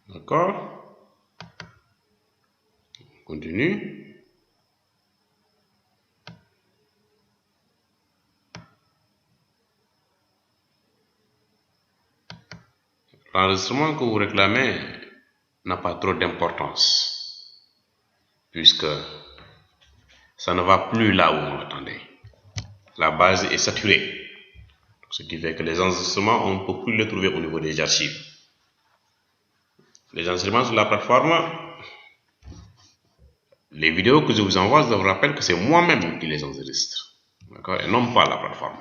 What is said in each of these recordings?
D'accord? Continue. L'enregistrement que vous réclamez n'a pas trop d'importance, puisque ça ne va plus là où on l'attendait. La base est saturée. Ce qui fait que les enregistrements, on ne peut plus les trouver au niveau des archives. Les enregistrements sur la plateforme, les vidéos que je vous envoie, je vous rappelle que c'est moi-même qui les enregistre. D'accord? Et non pas la plateforme.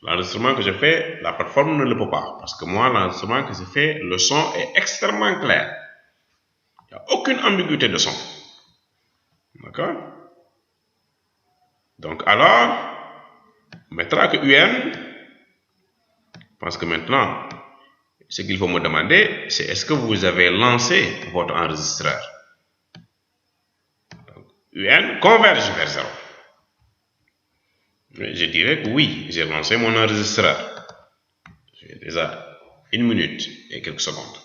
L'enregistrement que je fais, la plateforme ne le peut pas. Parce que moi, l'enregistrement que je fais, le son est extrêmement clair. Il n'y a aucune ambiguïté de son. D'accord? Donc alors, maintenant que UN, parce que maintenant, ce qu'il faut me demander, c'est est-ce que vous avez lancé votre enregistreur? Donc, UN converge vers 0. Je dirais que oui, j'ai lancé mon enregistreur. J'ai déjà 1 minute et quelques secondes.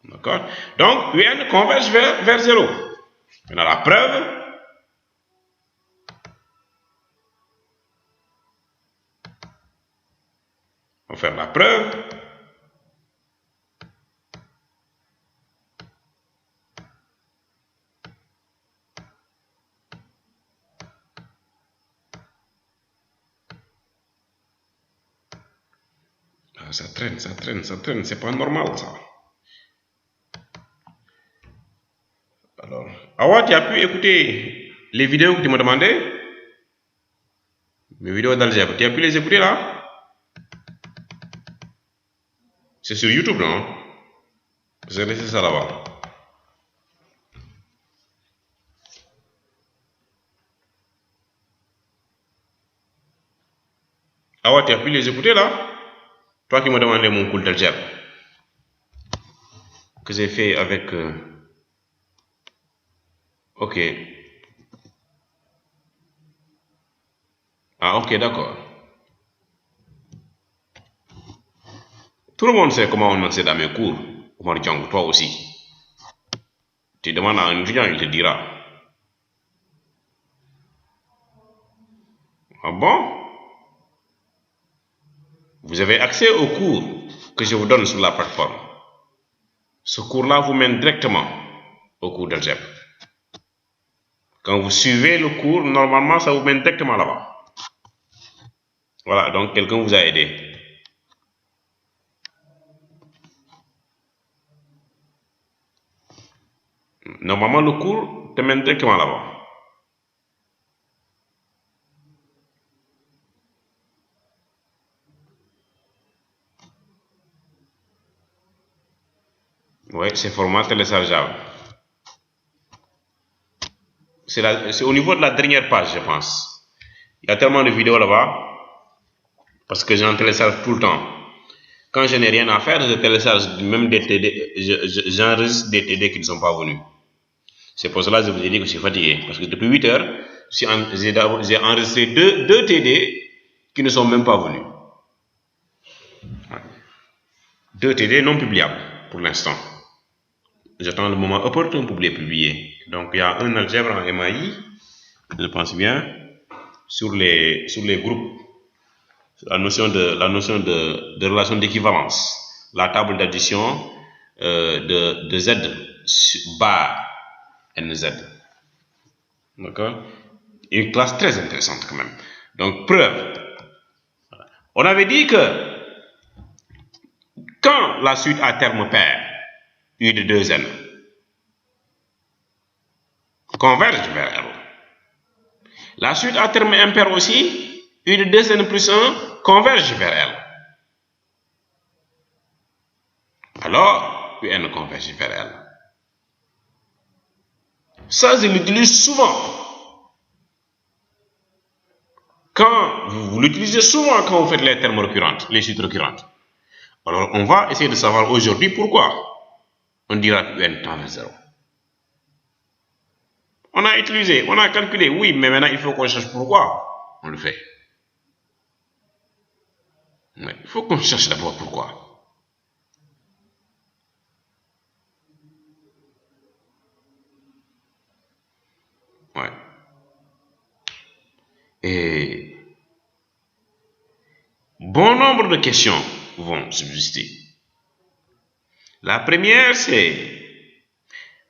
D'accord? Donc, UN converge vers 0. Maintenant, la preuve, on va faire la preuve. Ah, ça traîne, c'est pas normal ça. Alors, Awa, tu as pu écouter les vidéos que tu m'as demandé? Mes vidéos d'algèbre, tu as pu les écouter là? C'est sur YouTube, non? J'ai laissé ça là-bas. Awa, tu as pu les écouter là? Toi qui m'as demandé mon cours d'algèbre que j'ai fait avec. Ok. Ah, ok, d'accord. Tout le monde sait comment on accède à mes cours. Omar Djang, toi aussi. Tu demandes à un étudiant, il te dira. Ah bon? Vous avez accès au cours que je vous donne sur la plateforme. Ce cours-là vous mène directement au cours d'algèbre. Quand vous suivez le cours, normalement, ça vous mène directement là-bas. Voilà, donc quelqu'un vous a aidé. Normalement, le cours te mène directement là-bas. Oui, c'est format téléchargeable. C'est au niveau de la dernière page, je pense. Il y a tellement de vidéos là-bas, parce que j'en télécharge tout le temps. Quand je n'ai rien à faire, je télécharge même des TD, j'enregistre des TD qui ne sont pas venus. C'est pour cela que je vous ai dit que je suis fatigué, parce que depuis 8 heures, j'ai enregistré deux TD qui ne sont même pas venus. 2 TD non publiables pour l'instant. J'attends le moment opportun pour les publier. Donc il y a un algèbre en MAI, je pense bien, sur les groupes, la notion de relation d'équivalence, la table d'addition de Z bar NZ. D'accord? Une classe très intéressante quand même. Donc preuve. On avait dit que quand la suite à terme pair, U de 2n, converge vers L. La suite à terme impair aussi, U de 2n plus 1, converge vers L. Alors, UN converge vers L. Ça, je l'utilise souvent. Quand vous l'utilisez souvent quand vous faites les termes récurrentes, les suites récurrentes. Alors, on va essayer de savoir aujourd'hui pourquoi on dira que UN tend vers 0. On a utilisé, on a calculé, oui, mais maintenant il faut qu'on cherche pourquoi on le fait. Mais il faut qu'on cherche d'abord pourquoi. de questions vont subsister. La première, c'est,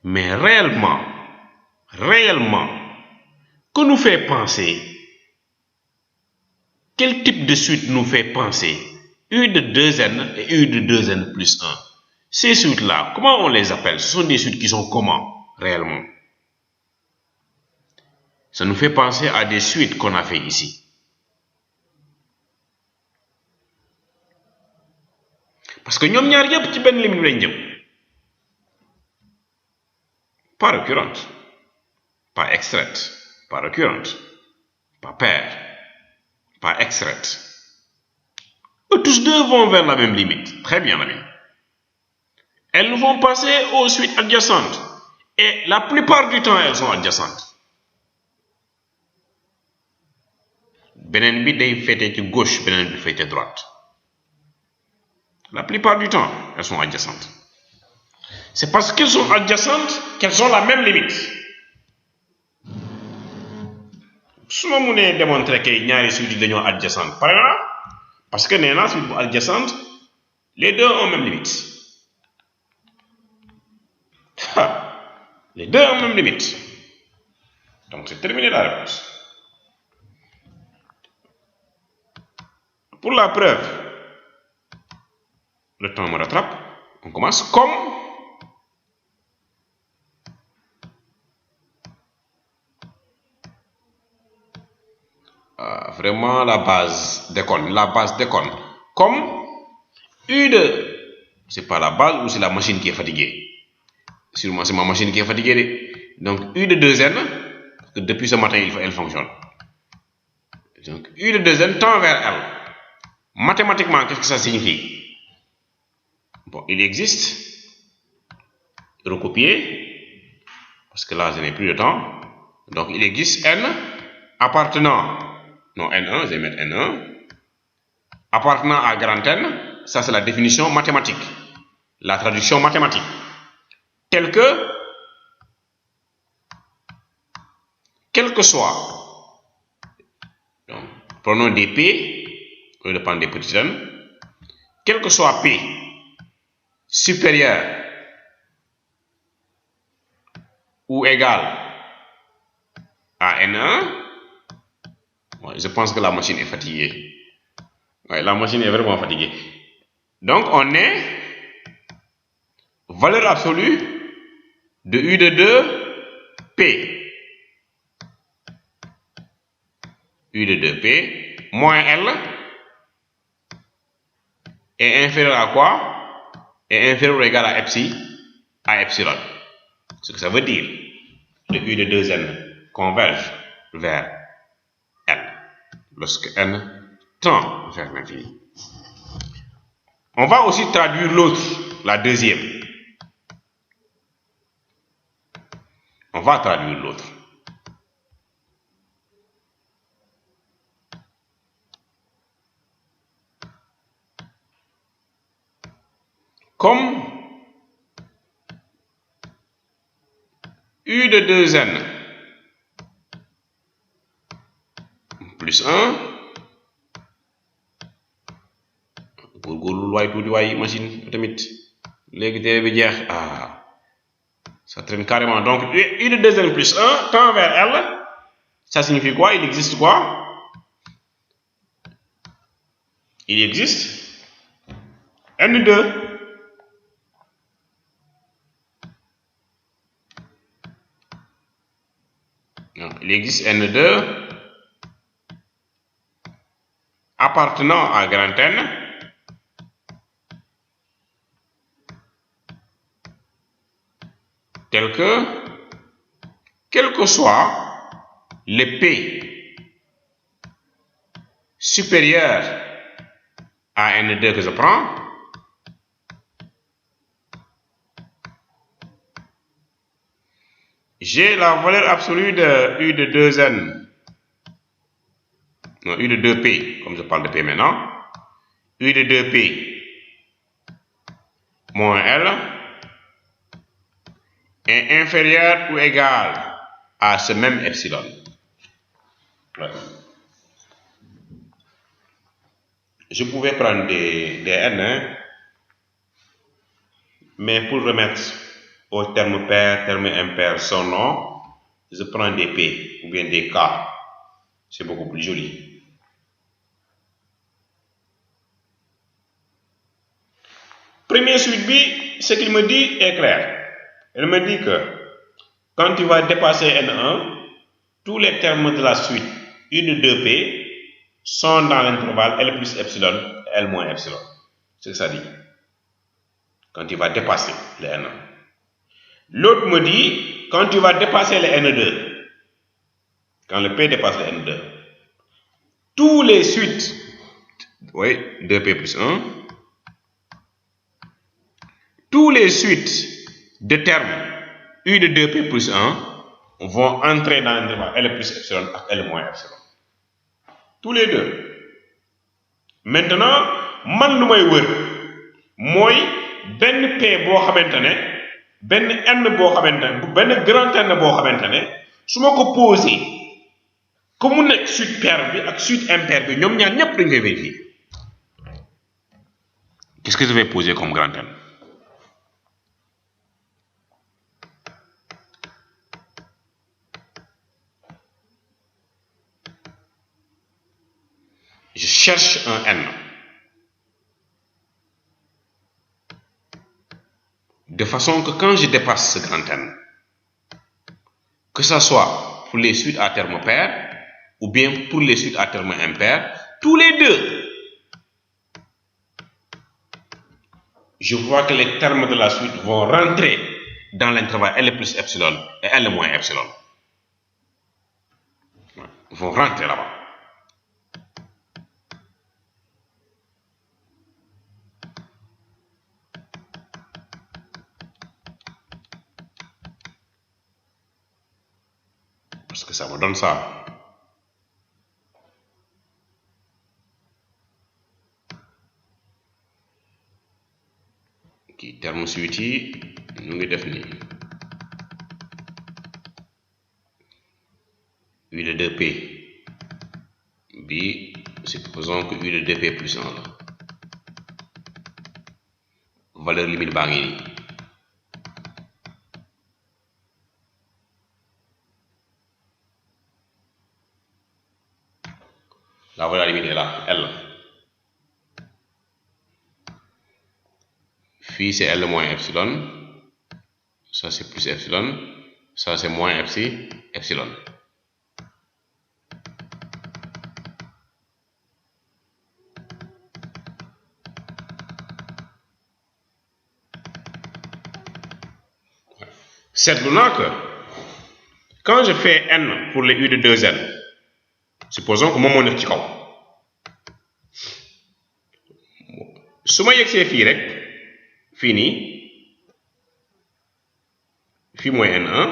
mais réellement, que nous fait penser, quel type de suite nous fait penser U de 2n et U de 2n plus 1? Ces suites-là, comment on les appelle? Ce sont des suites qui sont comment, réellement? Ça nous fait penser à des suites qu'on a fait ici. Parce que ñoom ñaar yépp ci benn limite lañ jëm. Pas récurrente, pas extraite, pas récurrente, pas paire, pas extraite. Eux tous deux vont vers la même limite. Très bien, l'ami. Elles vont passer aux suites adjacentes. Et la plupart du temps, elles sont adjacentes. Benen bi day féete ci gauche, benen bi féete droite. La plupart du temps, elles sont adjacentes. C'est parce qu'elles sont adjacentes qu'elles ont la même limite. su ma mënee démontrer que ñaari suites yi dañoo adjacentes pare na parce que nee naa suite bu adjacente les deux ont même limite. Les deux ont même limite. Donc c'est terminé la réponse. Pour la preuve, le temps me rattrape. On commence comme vraiment la base déconne. Comme U de, c'est pas la base ou c'est la machine qui est fatiguée. Sûrement c'est ma machine qui est fatiguée. Donc U de 2n, parce que depuis ce matin elle fonctionne. Donc U de 2n tend vers L. Mathématiquement, qu'est-ce que ça signifie? Bon, il existe, recopier, parce que là je n'ai plus de temps. Donc il existe N appartenant, non N1, je vais mettre N1, appartenant à grand N, ça c'est la définition mathématique, la traduction mathématique, telle que, quel que soit, donc, prenons des P, au lieu de prendre des petits n, quel que soit P supérieur ou égal à N1, je pense que la machine est fatiguée. Ouais, la machine est vraiment fatiguée. Donc on est valeur absolue de U de 2 P. U de 2P moins L est inférieur à quoi? Est inférieur ou égal à epsilon. Ce que ça veut dire, le U de 2n converge vers L lorsque n tend vers l'infini. On va aussi traduire l'autre, la deuxième. On va traduire l'autre. Comme U de 2n plus 1, góorgóorlu waay tuuti waay machine tamit léegi téere bi jeex, ça traîne carrément. Donc U de 2n plus 1 tend vers L, ça signifie quoi? Il existe quoi? Il existe N2. Il existe N2 appartenant à grand N tel que, quel que soit le P supérieur à N2 que je prends, j'ai la valeur absolue de U de 2n, non, U de 2P, comme je parle de P maintenant, U de 2P moins L est inférieur ou égal à ce même epsilon. Ouais. je pouvais prendre des n, hein, mais pour remettre au terme pair, terme impair son nom, je prends des p ou bien des k. C'est beaucoup plus joli. Première suite B, ce qu'il me dit est clair. Il me dit que quand tu vas dépasser N1, tous les termes de la suite U de 2P sont dans l'intervalle L plus epsilon et L moins epsilon. C'est ce que ça dit. Quand tu vas dépasser le N1. L'autre me dit, quand tu vas dépasser le N2, quand le P dépasse le N2, tous les suites, oui, 2P plus 1, tous les suites de termes U de 2P plus 1 vont entrer dans l'intervalle L plus epsilon et L moins epsilon. Tous les deux. Maintenant, man lu may wër mooy benn P boo xamante ne benn N boo xamante ne benn grand N boo xamante ne su ma ko posé que mu nekk suite paire bi ak suite impaire bi ñoom ñaar ñëpp dañ koy vérifier. Qu'est-ce que je vais poser comme grand N? Je cherche un N. De façon que quand je dépasse ce grand N, que ce soit pour les suites à terme pair ou bien pour les suites à terme impair, tous les deux, je vois que les termes de la suite vont rentrer dans l'intervalle L plus epsilon et L moins epsilon. Ils vont rentrer là-bas. Parce que ça me donne ça. Qui terme suite yi ñu ngi def nii U de 2P bi supposons que U de 2P plus 1 la valeur limite baa ngi nii la valeur limite est là, L. Fii c'est L moins epsilon, ça c'est plus epsilon, ça c'est moins epsilon. Seetlu naa que quand je fais N pour les U de 2N, supposons que moom moo nekk ci kaw su ma yegsee fii rek fii nii fii mooy N1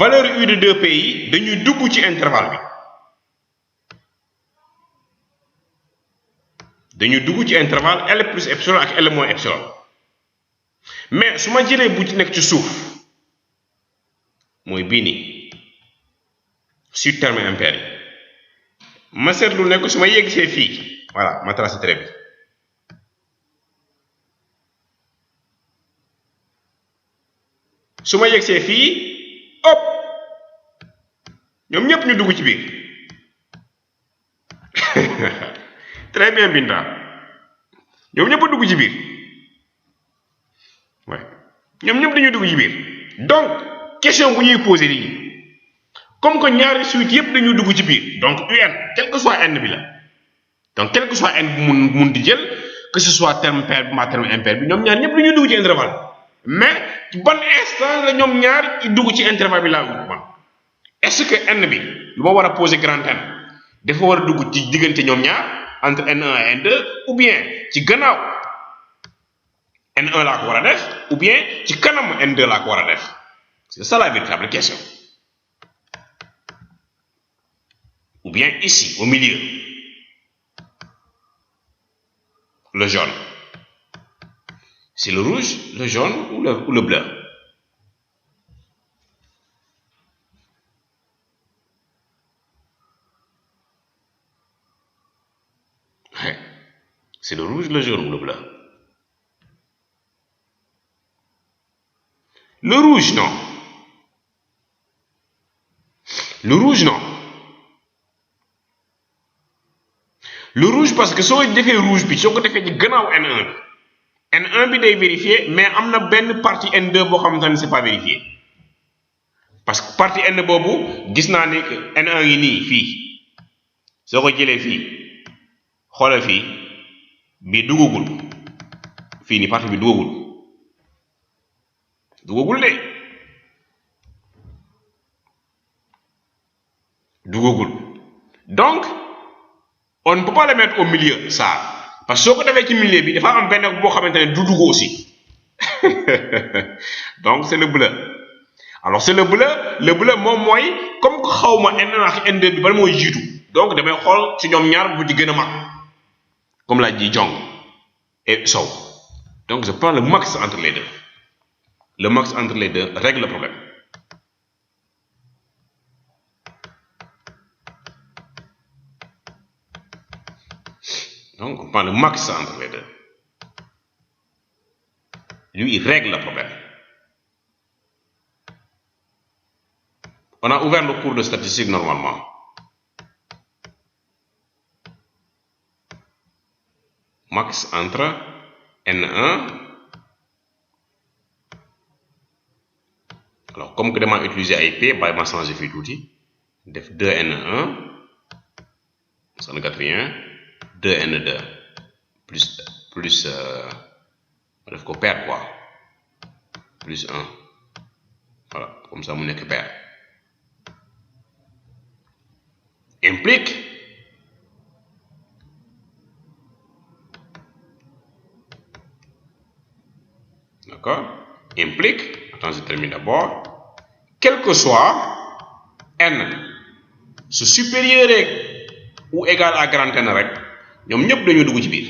valeur U de 2P yi dañuy dugg ci intervalle bi dañuy dugg ci intervalle L plus epsilon ak L moins epsilon mais su ma jëlee bu ci nekk ci suuf mooy bii nii suite terme impair yi ma seetlu ne ko su ma yeggsee fii voilà ma tracé trait bi su ma yegsee fii hop ñoom ñëpp ñu dugg ci biir très bien Binta ñoom ñëpp a dugg ci biir ouais ñoom ñëpp dañuy dugg ci biir donc question bu ñuy poser lii comme que ñaari suite yëpp dañuy dugg ci biir donc UN quel que soit N bi la donc quel que soit N bu mun di jël que ce soit terme pair bi ma terme impair bi ñoom ñaar ñëpp dañuy dugg ci intervalle mais ci ban instant la ñoom ñaar ci dugg ci intervalle bi laa wut man est-ce que N bi lu ma war a poser grand N dafa war a dugg ci diggante ñoom ñaar entre N1 et N2 ou bien ci gannaaw N1 laa ko war a def ou bien ci kanam N2 laa ko war a def c'est ça la véritable question ou bien ici au milieu le jaune c'est le rouge le jaune ou le bleu C'est le rouge, le jaune ou le bleu? Le rouge, non. Le rouge, non. Le rouge, parce que soo defee rouge bi soo ko defee ci gannaaw N1 bi N1 bi day vérifier mais am na benn partie N2 boo xamante ne c'est pas vérifié parce que partie N boobu gis naa ni N1 yi nii fii soo ko jëlee fii xoolal fii bii duggagul fii nii partie bi duggagul de duggagul donc on ne peut pas le mettre au milieu ça parce que soo ko defee ci milieu bi dafa am benn boo xamante ne du dugg aussi donc c'est le bleu alors c'est le bleu moom mooy comme que xaw ma N1 ak N2 bi ban mooy jiitu donc damay xool ci ñoom ñaar bu ci gën a mag comme l'a dit Jong et Sow donc je prends le max entre les deux le max entre les deux règle le problème. Donc, on prend le max entre les deux. Lui, il règle le problème. On a ouvert le cours de statistique normalement. Max entre N1. Alors, comme que demain utiliser IP, bah, il m'a changé fait tout. Def 2N1. Ça ne gâte rien. 2N2 plus on faut perdre quoi plus 1 voilà comme ça mon n'est que perdre implique d'accord implique attends je termine d'abord quel que soit n su supérieur ou égal à grand N rek ñoom ñëpp dañoo dugg ci biir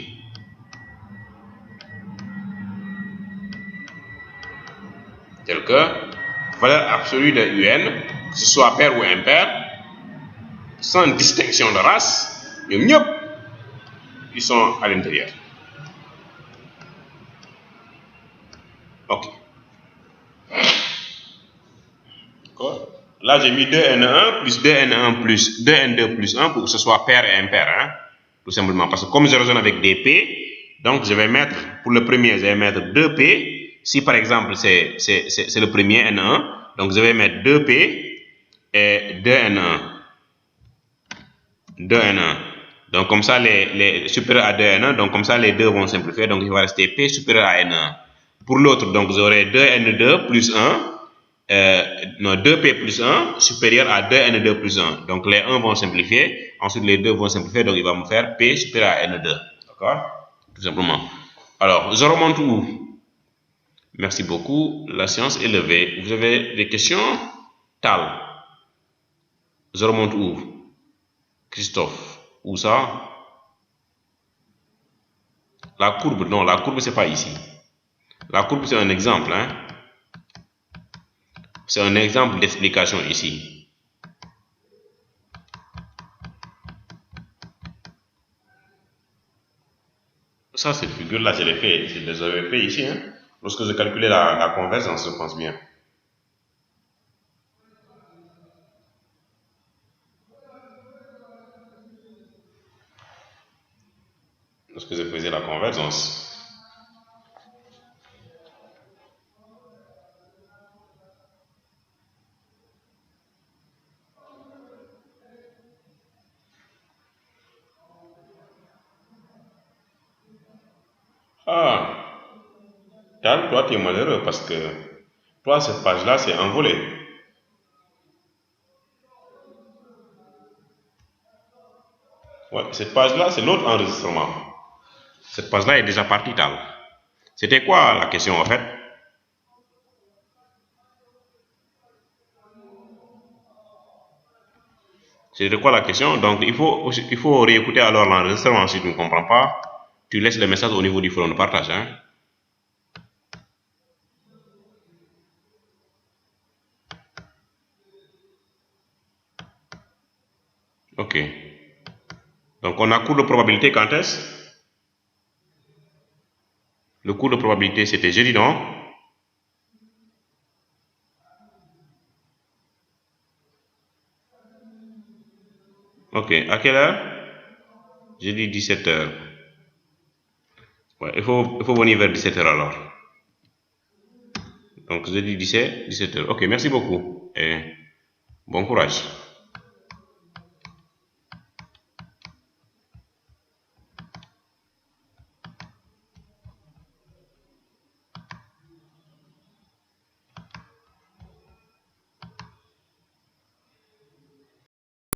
tel que valeur absolue de UN que ce soit pair ou impair sans distinction de race ñoom ñëpp ils sont à l'intérieur ok là j'ai mis 2N1 plus 2N1 plus 2N2 plus 1 pour que ce soit pair et impair hein, tout simplement parce que comme je raisonne avec des P donc je vais mettre pour le premier je vais mettre 2P si par exemple c'est le premier N1 donc je vais mettre 2P et 2N1 donc comme ça les supérieurs à 2N1 donc comme ça les deux vont simplifier donc il va rester P supérieur à N1 pour l'autre donc j'aurai 2N2 plus 1 non 2P plus 1 supérieur à 2N2 plus 1 donc les 1 vont simplifier ensuite les 2 vont simplifier donc il va me faire P supérieur à N2 d'accord tout simplement alors je remonte où merci beaucoup la séance est levée vous avez des questions Tal je remonte où Christophe où ça la courbe non la courbe c'est pas ici la courbe c'est un exemple hein c'est un exemple d'explication ici. Ça, cette figure-là, je l'ai fait, je les avais fait ici, hein, lorsque je calculais la convergence, je pense bien. Lorsque je faisais la convergence. Ah, Tal, toi, tu es malheureux parce que toi, cette page-là, c'est envolé. Ouais, cette page-là, c'est l'autre enregistrement. Cette page-là est déjà partie, Tal. C'était quoi la question, en fait? C'était quoi la question? Donc, il faut réécouter alors l'enregistrement si tu ne comprends pas. Tu laisses le message au niveau du forum de partage, hein? Ok. Donc, on a cours de probabilité quand est-ce? Le cours de probabilité, c'était jeudi, non? Ok, à quelle heure? Jeudi 17h. Ouais, il faut venir vers 17h alors. Donc jeudi 17h. Ok, merci beaucoup et bon courage.